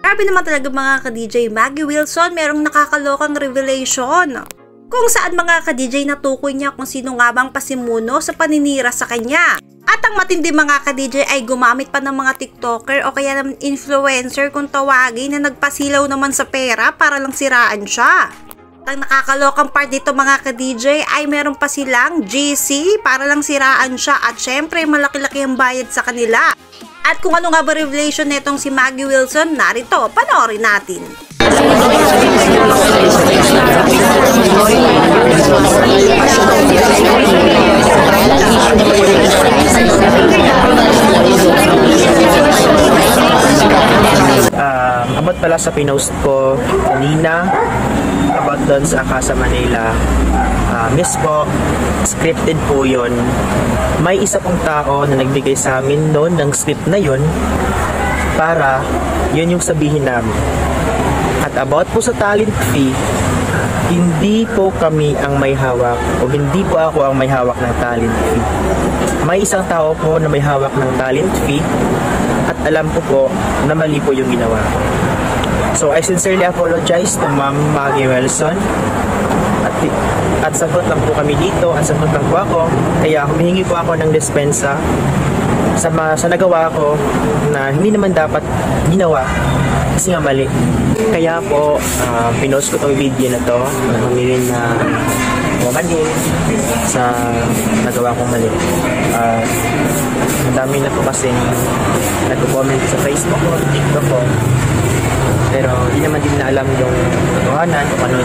Grabe naman talaga mga ka-DJ, Maggie Wilson, merong nakakalokang revelation. Kung saan mga ka-DJ natukoy niya kung sino nga bang pasimuno sa paninira sa kanya. At ang matindi mga ka-DJ ay gumamit pa ng mga TikToker o kaya naman influencer kung tawagin na nagpasilaw naman sa pera para lang siraan siya. Ang nakakalokang part dito mga ka-DJ ay meron pa silang GC para lang siraan siya at syempre malaki-laki ang bayad sa kanila. At kung ano nga ba revelation netong si Maggie Wilson, narito, panoorin natin. About pala sa pinost ko kanina about doon sa Akasa Manila, miss po, scripted po yun. May isa pong tao na nagbigay sa amin noon ng script na yun para yun yung sabihin namin. At about po sa talent fee, hindi po kami ang may hawak o hindi po ako ang may hawak ng talent fee. May isang tao po na may hawak ng talent fee at alam ko po na mali po yung ginawa ko. So I sincerely apologize to Ma'am Maggie Wilson. At sagot lang po kami dito, at sagot lang po ako. Kaya humihingi po ako ng dispensa sa nagawa ko na hindi naman dapat ginawa kasi nga mali. Kaya po, pinost ko tong video na to. Humirin na mali sa nagawa kong mali. Ang dami na po kasi nag-comment sa Facebook ko, TikTok ko. Pero hindi naman din na alam yung katotohanan kung ano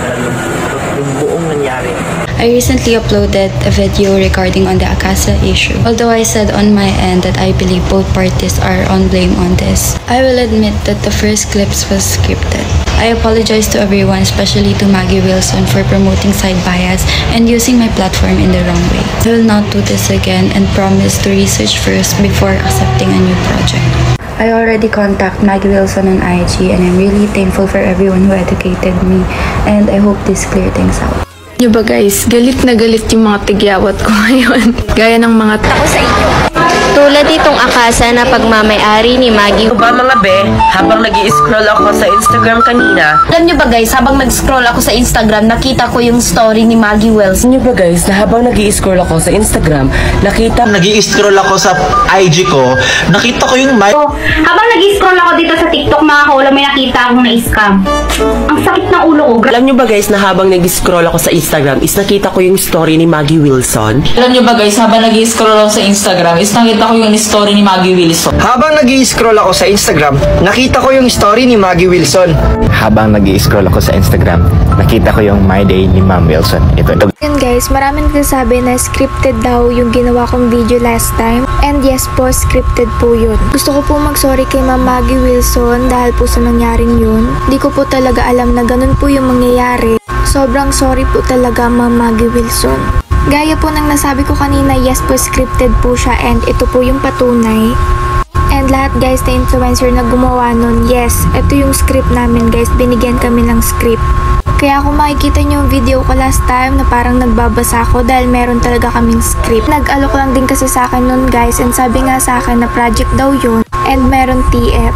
yung buong nangyari. I recently uploaded a video regarding on the Akasa issue. Although I said on my end that I believe both parties are on blame on this, I will admit that the first clips was scripted. I apologize to everyone, especially to Maggie Wilson, for promoting side bias and using my platform in the wrong way. I will not do this again and promise to research first before accepting a new project. I already contacted Maggie Wilson on IG and I'm really thankful for everyone who educated me and I hope this clear things out. Yung ba guys, galit na galit yung mga tigyawat ko ngayon. Gaya ng mga ako sa inyo. Tulad itong Akasa na pagmamay-ari ni Maggie. Ba mga be, habang nag-i-scroll ako sa Instagram kanina. Alam nyo ba guys, habang nag-scroll ako sa Instagram, nakita ko yung story ni Maggie Wilson. Alam nyo ba guys, na habang nag-i-scroll ako sa Instagram, nag-i-scroll ako sa IG ko, nakita ko yung habang nag-i-scroll ako dito sa TikTok mga kaulam, may nakita akong na-scam. Ang sakit ng ulo ko. Alam nyo ba guys, na habang nag-i-scroll ako sa Instagram, is nakita ko yung story ni Maggie Wilson. Alam nyo ba guys, habang nag-i-scroll ako sa Instagram, is nakita ko yung story ni Maggie Wilson. Habang nag-i-scroll ako sa Instagram, nakita ko yung story ni Maggie Wilson. Habang nag-i-scroll ako sa Instagram, nakita ko yung My Day ni Ma'am Wilson. Ito. Yun guys, maraming nagsasabi na scripted daw yung ginawa kong video last time. And yes po, scripted po yun. Gusto ko po mag-sorry kay Ma'am Maggie Wilson dahil po sa nangyaring yun. Hindi ko po talaga alam na ganun po yung mangyayari. Sobrang sorry po talaga Ma'am Maggie Wilson. Gaya po ng nasabi ko kanina, yes po, scripted po siya and ito po yung patunay. And lahat guys na influencer na gumawa nun, yes, ito yung script namin guys, binigyan kami ng script. Kaya kung makikita nyo yung video ko last time na parang nagbabasa ako dahil meron talaga kaming script. Nag-alok lang din kasi sa akin nun guys and sabi nga sa akin na project daw yun and meron TF.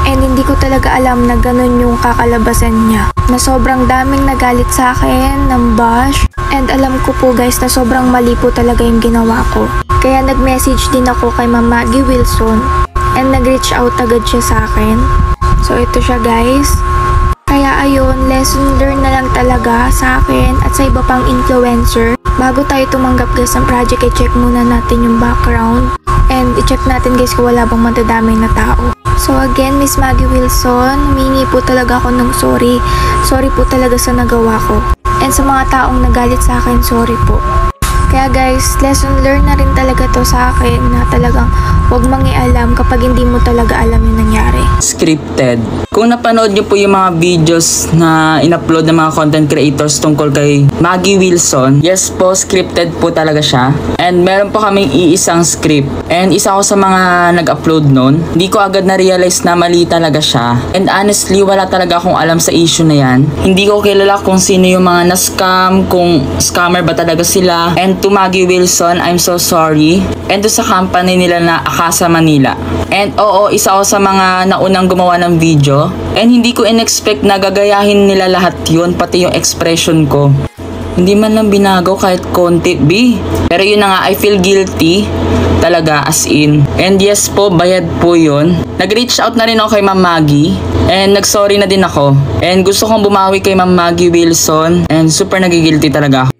And hindi ko talaga alam na ganun yung kakalabasan niya. Na sobrang daming nagalit sa akin, ng bash. And alam ko po guys na sobrang mali po talaga yung ginawa ko. Kaya nag-message din ako kay Ma'am Maggie Wilson. And nag-reach out agad siya sa akin. So ito siya guys. Kaya ayun, lesson learned na lang talaga sa akin at sa iba pang influencer. Bago tayo tumanggap guys ng project, i-check muna natin yung background. And i-check natin guys kung wala bang matadamay na tao. So again, Miss Maggie Wilson, humingi po talaga ako ng sorry. Sorry po talaga sa nagawa ko. And sa mga taong nagalit sa akin, sorry po. Kaya guys, lesson learned na rin talaga to sa akin na talagang huwag mangialam kapag hindi mo talaga alam yung nangyari. Scripted. Kung napanood nyo po yung mga videos na in-upload ng mga content creators tungkol kay Maggie Wilson, yes po, scripted po talaga siya. And meron po kaming iisang script. And isa ako sa mga nag-upload nun. Hindi ko agad na-realize na mali talaga siya. And honestly, wala talaga akong alam sa issue na yan. Hindi ko kilala kung sino yung mga na-scam, kung scammer ba talaga sila. And to Maggie Wilson, I'm so sorry. And to sa company nila na Akasa Manila. And oo, isa ako sa mga naunang gumawa ng video. And hindi ko in-expect na gagayahin nila lahat yun, pati yung expression ko. Hindi man lang binago kahit konti, B. Pero yun na nga, I feel guilty. Talaga, as in. And yes po, bayad po yun. Nag-reach out na rin ako kay Ma'am Maggie. And nag-sorry na din ako. And gusto kong bumawi kay Ma'am Maggie Wilson. And super nagigilty talaga ako.